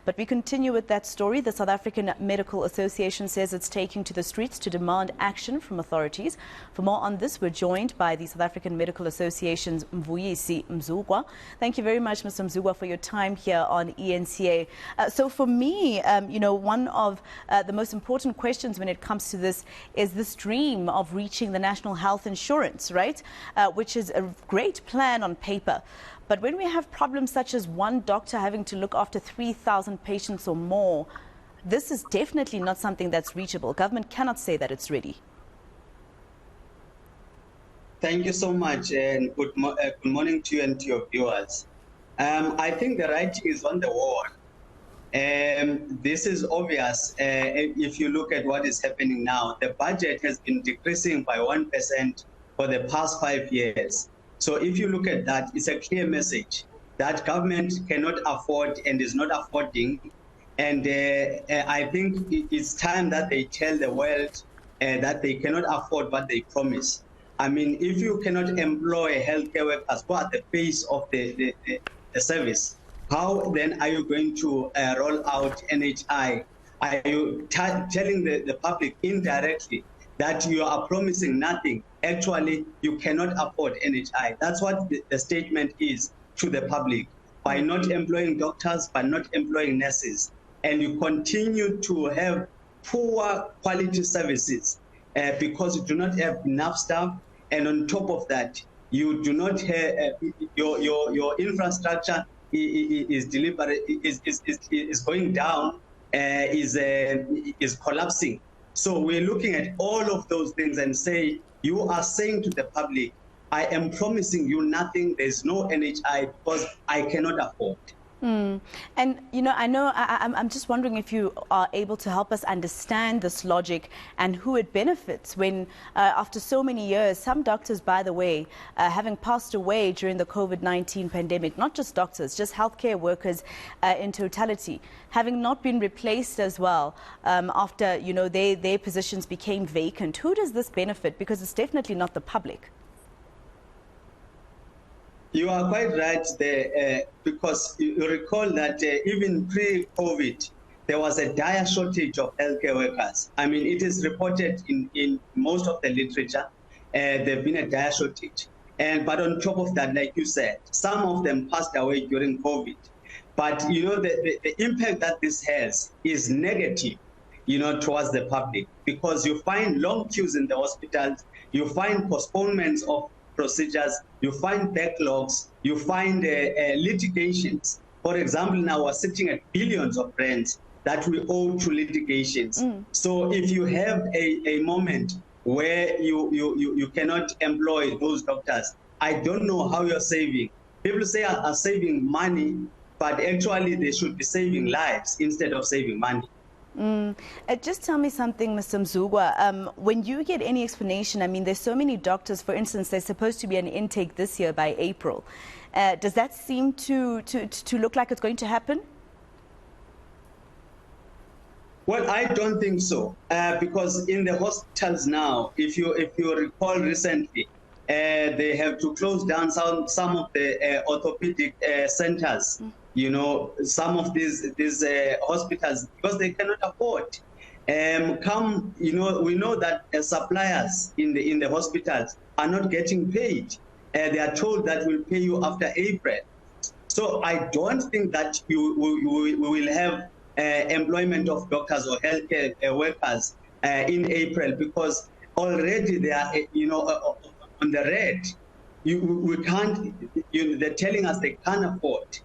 But we continue with that story. The South African Medical Association says it's taking to the streets to demand action from authorities. For more on this, we're joined by the South African Medical Association's Mvuyisi Mzukwa. Thank you very much, Mr. Mzukwa, for your time here on eNCA. So for me, one of the most important questions when it comes to this is this dream of reaching the national health insurance, right? Which is a great plan on paper. But when we have problems such as one doctor having to look after 3,000 patients or more, this is definitely not something that's reachable. Government cannot say that it's ready. Thank you so much, and good morning to you and to your viewers. I think the writing is on the wall. This is obvious if you look at what is happening now. The budget has been decreasing by 1% for the past 5 years. So if you look at that, it's a clear message that government cannot afford and is not affording. And I think it's time that they tell the world that they cannot afford what they promise. I mean, if you cannot employ healthcare workers who are the face of the service, how then are you going to roll out NHI? Are you telling the public indirectly that you are promising nothing? Actually, you cannot afford NHI. That's what the statement is to the public. By not employing doctors, by not employing nurses, and you continue to have poor quality services because you do not have enough staff, and on top of that, you do not have your infrastructure is going down, is collapsing. So we're looking at all of those things and say, you are saying to the public, I am promising you nothing. There's no NHI because I cannot afford. And, I'm just wondering if you are able to help us understand this logic and who it benefits when, after so many years, some doctors, by the way, having passed away during the COVID-19 pandemic, not just doctors, just healthcare workers in totality, having not been replaced as well after, their positions became vacant. Who does this benefit? Because it's definitely not the public. You are quite right there, because you recall that even pre-COVID, there was a dire shortage of healthcare workers. I mean, it is reported in most of the literature, there's been a dire shortage. But on top of that, like you said, some of them passed away during COVID. But, the impact that this has is negative, towards the public, because you find long queues in the hospitals, you find postponements of procedures, you find backlogs, you find litigations. For example, now we're sitting at billions of rands that we owe to litigations. So if you have a moment where you cannot employ those doctors, I don't know how you're saving. People say are saving money, but actually they should be saving lives instead of saving money. Just tell me something, Mr. Mzukwa. When you get any explanation, I mean, there's so many doctors, for instance, there's supposed to be an intake this year by April. Does that seem to look like it's going to happen? Well, I don't think so, because in the hospitals now, if you recall recently, they have to close down some of the orthopedic centers. Some of these hospitals, because they cannot afford. We know that suppliers in the hospitals are not getting paid. They are told that we'll pay you after April. So I don't think that we will have employment of doctors or healthcare workers in April, because already they are, on the red. We can't. They're telling us they can't afford.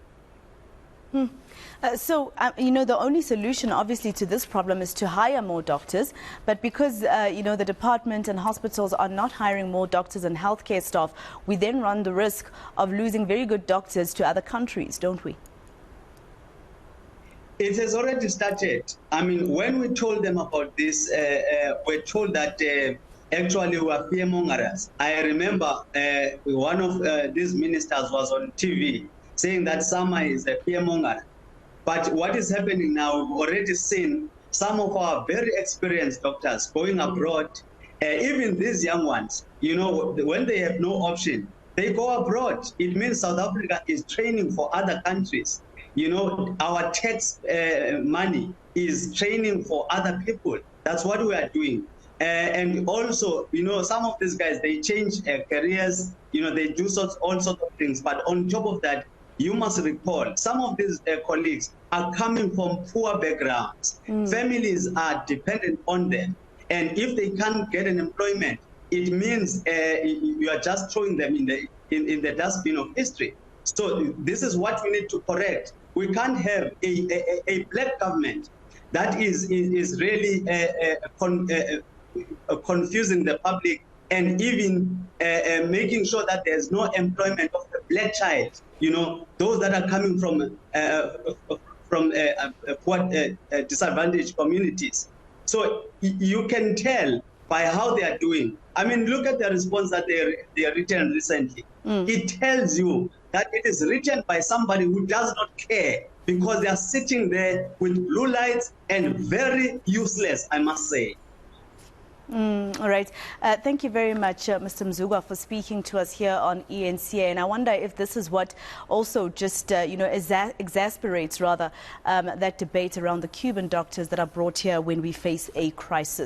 The only solution obviously to this problem is to hire more doctors, but because the department and hospitals are not hiring more doctors and healthcare staff, we then run the risk of losing very good doctors to other countries, don't we? It has already started. I mean, when we told them about this, we're told that actually we are fearmongers. I remember one of these ministers was on TV saying that Sama is a fearmonger. But what is happening now, we've already seen some of our very experienced doctors going abroad, even these young ones, when they have no option, they go abroad. It means South Africa is training for other countries. our tax money is training for other people. That's what we are doing. And also, some of these guys, they change careers, they do all sorts of things. But on top of that, you must recall, some of these colleagues are coming from poor backgrounds. Families are dependent on them. And if they can't get an employment, it means you are just throwing them in the dustbin of history. So this is what we need to correct. We can't have a black government that is really confusing the public and even making sure that there's no employment of the black child. Those that are coming from poor, disadvantaged communities. So you can tell by how they are doing. I mean, look at the response that they are written recently. It tells you that it is written by somebody who does not care, because they are sitting there with blue lights and very useless, I must say. All right. Thank you very much, Mr. Mzukwa, for speaking to us here on eNCA. And I wonder if this is what also just, exasperates, rather, that debate around the Cuban doctors that are brought here when we face a crisis.